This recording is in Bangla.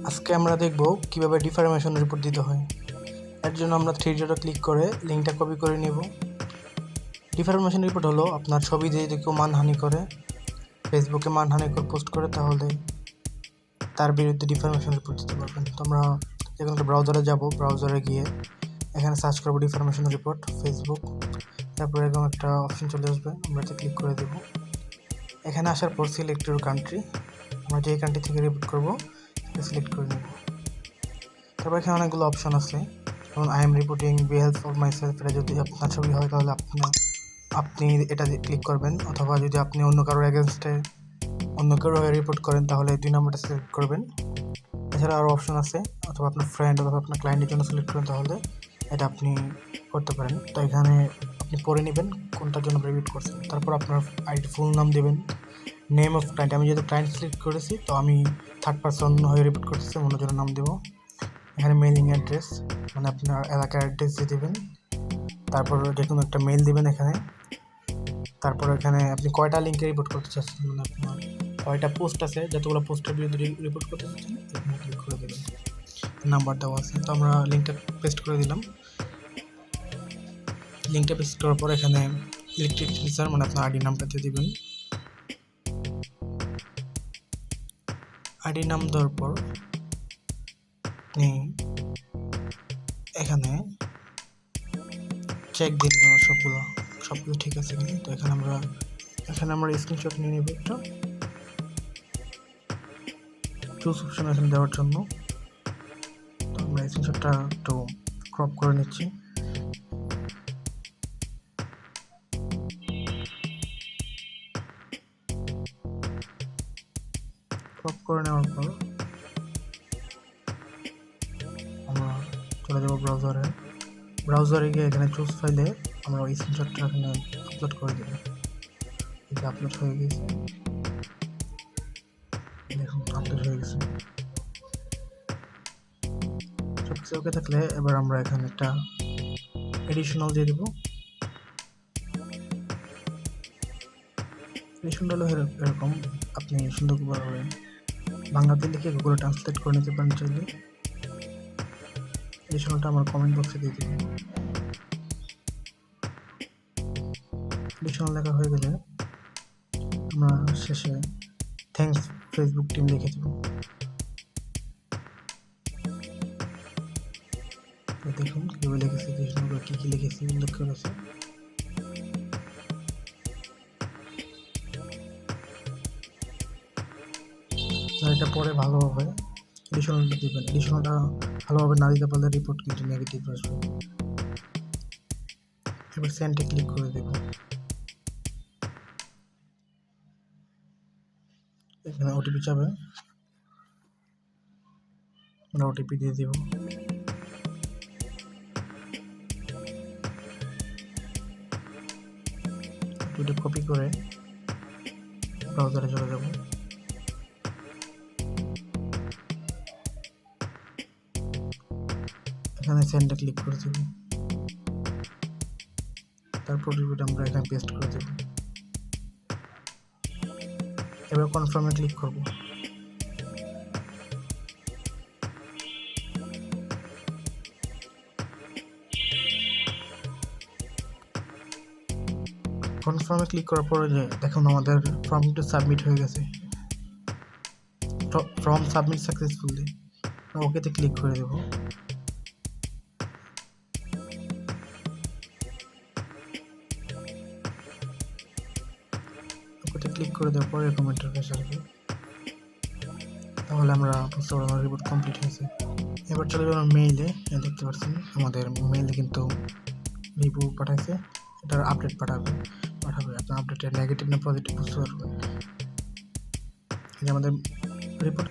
আজকে আমরা দেখব কিভাবে ডিফরমেশন রিপোর্ট দিতে হয়। এর জন্য আমরা থ্রি ডটে ক্লিক করে লিঙ্কটা কপি করে নেব। ডিফরমেশন রিপোর্ট হলো আপনার ছবি দিয়ে যদি কেউ মানহানি করে, ফেসবুকে মানহানি করে পোস্ট করে, তাহলে তার বিরুদ্ধে ডিফরমেশন রিপোর্ট দিতে পারবেন। তো আমরা যেখানে একটা ব্রাউজারে যাব, ব্রাউজারে গিয়ে এখানে সার্চ করবো ডিফরমেশন রিপোর্ট ফেসবুক। তারপরে এরকম একটা অপশন চলে আসবে, আমরা এটা ক্লিক করে দেবো। এখানে আসার পর সিলেক্ট ইউর কান্ট্রি, আমরা যে কান্ট্রি থেকে রিপোর্ট করবো সেটা সিলেক্ট করে নেব। তারপর এখানে অনেকগুলো অপশন আছে, যেমন I am reporting be help of my self. এটা যদি আপনার ছবি হয় তাহলে আপনি এটা ক্লিক করবেন, অথবা যদি আপনি অন্য কারোর এগেনস্টে অন্য কারো হয়ে রিপোর্ট করেন তাহলে 2 নম্বরটা সিলেক্ট করবেন। এছাড়া আরও অপশন আছে, অথবা আপনার ফ্রেন্ড অথবা আপনার ক্লায়েন্টের জন্য সিলেক্ট করেন তাহলে এটা আপনি করতে পারেন। তো এখানে আপনি পড়ে নেবেন কোনটার জন্য রিপোর্ট করছেন। তারপর আপনার আইডি ফুল নাম দেবেন, নেম অফ ক্লায়েন্ট, আমি যেহেতু ক্লায়েন্ট সিলেক্ট করেছি তো আমি থার্ড পারসন হয়ে রিপোর্ট করতেছি, অন্যজনের নাম দেবো। এখানে মেইলিং অ্যাড্রেস, মানে আপনার এলাকার অ্যাড্রেস দিয়ে দেবেন। তারপর যে কোনো একটা মেইল দেবেন এখানে। তারপর এখানে আপনি কয়টা লিঙ্কে রিপোর্ট করতে চাচ্ছেন, মানে আপনার কয়টা পোস্ট আছে, যতগুলো পোস্টের বিরুদ্ধে রিপোর্ট করতে চাচ্ছেন এখানে ক্লিক করে দেবেন। নাম্বার দেওয়া আছে, তো আমরা লিঙ্কটা পেস্ট করে দিলাম। লিঙ্কটা পেস্ট করার পর এখানে ইলেকট্রিক ফিচার, মানে আপনার আইডি নামটা দিয়ে দেবেন। আইডি নাম দেওয়ার পর আপনি এখানে চেক দিয়ে দেবেন সবগুলো ঠিক আছে কিনা। তো এখানে আমরা স্ক্রিনশট নিয়ে নেব একটা, চুজ অপশন এখানে দেওয়ার জন্য। তো আমরা স্ক্রিনশটটা একটু ক্রপ করে নিচ্ছি। ক্রপ করে নেওয়ার পর আমরা চলে যাব ব্রাউজারে গিয়ে এখানে চুজ ফাইলে আমরা ওই স্ক্রিনশটটা এখানে আপলোড করে দেব। এটা আপলোড হয়ে গেছে, দেখুন আপলোড হয়ে গেছে। সবকিছু ওকে থাকলে এবার আমরা এখানে একটা এডিশনাল দিয়ে দেবো। এডিশনাল হলো এরকম, আপনি সুন্দর করে বাংলাতে লিখে গুগলে ট্রান্সলেট করে নিতে পারেন চাইলে। এডিশনালটা আমার কমেন্ট বক্সে দিয়ে দেবেন। এডিশনাল লেখা হয়ে গেলে আমরা শেষে থ্যাঙ্কস ফেসবুক টিম লিখে দেব। দেখুন কীভাবে লিখেছি, কী কী লিখেছি উল্লেখ করেছে। এটা পরে ভালোভাবে এডিশনালটা দেবেন। এডিশনালটা ভালোভাবে না দিতে পারলে রিপোর্ট কিন্তু নেগেটিভ আসবে। এবার সেন্ডে ক্লিক করে দেব। এখানে ওটিপি চাবে, আমরা ওটিপি দিয়ে দেব। ওটা কপি করে ব্রাউজারে চলে যাব। এখানে সেন্ডে ক্লিক করে দেব। তারপর রিভিউটা আমরা এখানে পেস্ট করে দেব। এবার কনফার্মে ক্লিক করব। কনফার্মে ক্লিক করার পরে যে দেখুন আমাদের ফর্মটা সাবমিট হয়ে গেছে, ফর্ম সাবমিট সাকসেসফুলি। ওকেতে ক্লিক করে দেব। ওকেতে ক্লিক করে দেওয়ার পরে এরকম ইন্টারফেস আসবে, তাহলে আমরা বুঝতে পারবো রিপোর্ট কমপ্লিট হয়েছে। এবার চলে যাবো মেইলে। দেখতে পাচ্ছেন আমাদের মেইলে কিন্তু রিভিউ পাঠাইছে, এটার আপডেট পাঠাবে। আপনার আপডেটের নেগেটিভ না পজিটিভ বুঝতে পারবেন। আমাদের রিপোর্ট